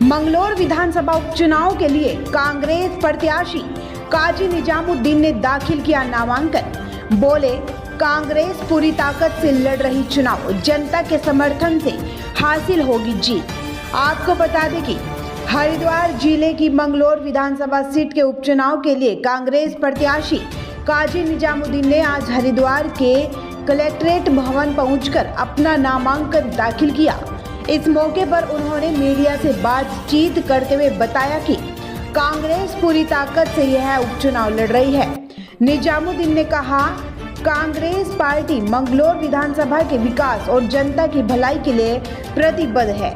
मंगलौर विधानसभा उपचुनाव के लिए कांग्रेस प्रत्याशी काजी निजामुद्दीन ने दाखिल किया नामांकन। बोले, कांग्रेस पूरी ताकत से लड़ रही चुनाव जनता के समर्थन से हासिल होगी जीत। आपको बता दें कि हरिद्वार जिले की मंगलौर विधानसभा सीट के उपचुनाव के लिए कांग्रेस प्रत्याशी काजी निजामुद्दीन ने आज हरिद्वार के कलेक्ट्रेट भवन पहुंचकर अपना नामांकन दाखिल किया। इस मौके पर उन्होंने मीडिया से बातचीत करते हुए बताया कि कांग्रेस पूरी ताकत से यह उपचुनाव लड़ रही है। निजामुद्दीन ने कहा, कांग्रेस पार्टी मंगलौर विधानसभा के विकास और जनता की भलाई के लिए प्रतिबद्ध है।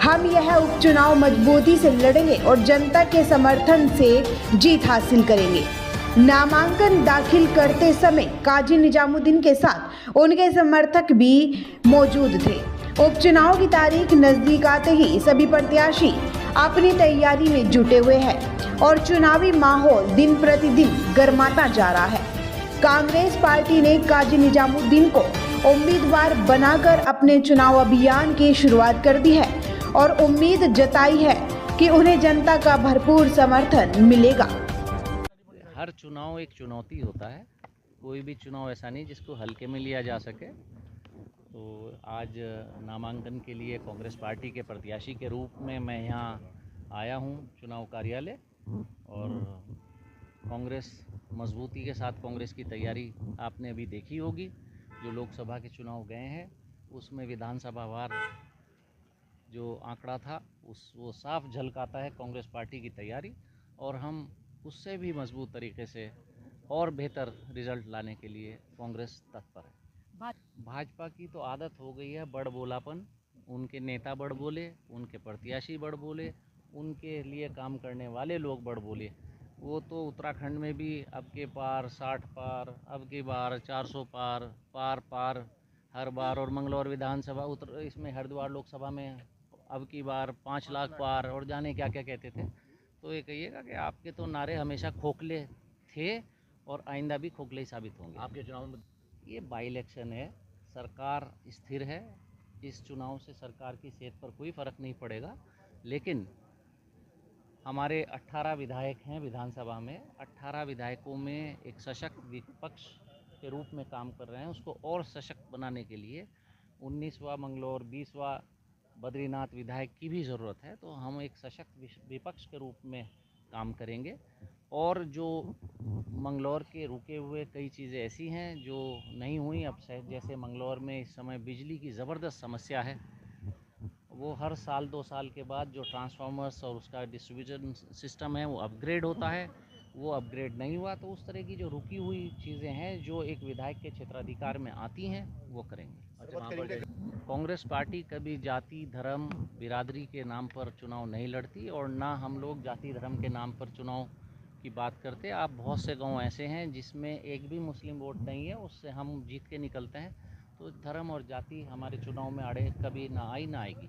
हम यह उपचुनाव मजबूती से लड़ेंगे और जनता के समर्थन से जीत हासिल करेंगे। नामांकन दाखिल करते समय काजी निजामुद्दीन के साथ उनके समर्थक भी मौजूद थे। उपचुनाव की तारीख नजदीक आते ही सभी प्रत्याशी अपनी तैयारी में जुटे हुए हैं और चुनावी माहौल दिन प्रतिदिन गर्माता जा रहा है। कांग्रेस पार्टी ने काजी निजामुद्दीन को उम्मीदवार बनाकर अपने चुनाव अभियान की शुरुआत कर दी है और उम्मीद जताई है कि उन्हें जनता का भरपूर समर्थन मिलेगा। हर चुनाव एक चुनौती होता है, कोई भी चुनाव ऐसा नहीं जिसको हल्के में लिया जा सके। तो आज नामांकन के लिए कांग्रेस पार्टी के प्रत्याशी के रूप में मैं यहाँ आया हूँ चुनाव कार्यालय, और कांग्रेस मजबूती के साथ कांग्रेस की तैयारी आपने अभी देखी होगी। जो लोकसभा के चुनाव गए हैं उसमें विधानसभा वार जो आंकड़ा था वो साफ झलकाता है कांग्रेस पार्टी की तैयारी, और हम उससे भी मजबूत तरीके से और बेहतर रिजल्ट लाने के लिए कांग्रेस तत्पर है। भाजपा की तो आदत हो गई है बड़ बोलापन। उनके नेता बड़ बोले, उनके प्रत्याशी बड़ बोले, उनके लिए काम करने वाले लोग बड़ बोले। वो तो उत्तराखंड में भी अब के पार 60 पार, अब की बार 400 पार, पार हर बार, और मंगलौर विधानसभा इसमें हरिद्वार लोकसभा में अब की बार 5 लाख पार, और जाने क्या क्या कहते थे। तो ये कहिएगा कि आपके तो नारे हमेशा खोखले थे और आइंदा भी खोखले ही साबित होंगे। आपके चुनाव में ये बाई इलेक्शन है, सरकार स्थिर है। इस चुनाव से सरकार की सेहत पर कोई फ़र्क नहीं पड़ेगा, लेकिन हमारे 18 विधायक हैं विधानसभा में। 18 विधायकों में एक सशक्त विपक्ष के रूप में काम कर रहे हैं। उसको और सशक्त बनाने के लिए 19वां मंगलौर, 20वां बद्रीनाथ विधायक की भी ज़रूरत है। तो हम एक सशक्त विपक्ष के रूप में काम करेंगे, और जो मंगलौर के रुके हुए कई चीज़ें ऐसी हैं जो नहीं हुई अब से, जैसे मंगलौर में इस समय बिजली की ज़बरदस्त समस्या है। वो हर साल 2 साल के बाद जो ट्रांसफार्मर्स और उसका डिस्ट्रीब्यूशन सिस्टम है वो अपग्रेड होता है, वो अपग्रेड नहीं हुआ। तो उस तरह की जो रुकी हुई चीज़ें हैं जो एक विधायक के क्षेत्राधिकार में आती हैं वो करेंगे। कांग्रेस पार्टी कभी जाति, धर्म, बिरादरी के नाम पर चुनाव नहीं लड़ती, और ना हम लोग जाति धर्म के नाम पर चुनाव की बात करते। आप बहुत से गांव ऐसे हैं जिसमें एक भी मुस्लिम वोट नहीं है, उससे हम जीत के निकलते हैं। तो धर्म और जाति हमारे चुनाव में आड़े कभी ना आई ना आएगी।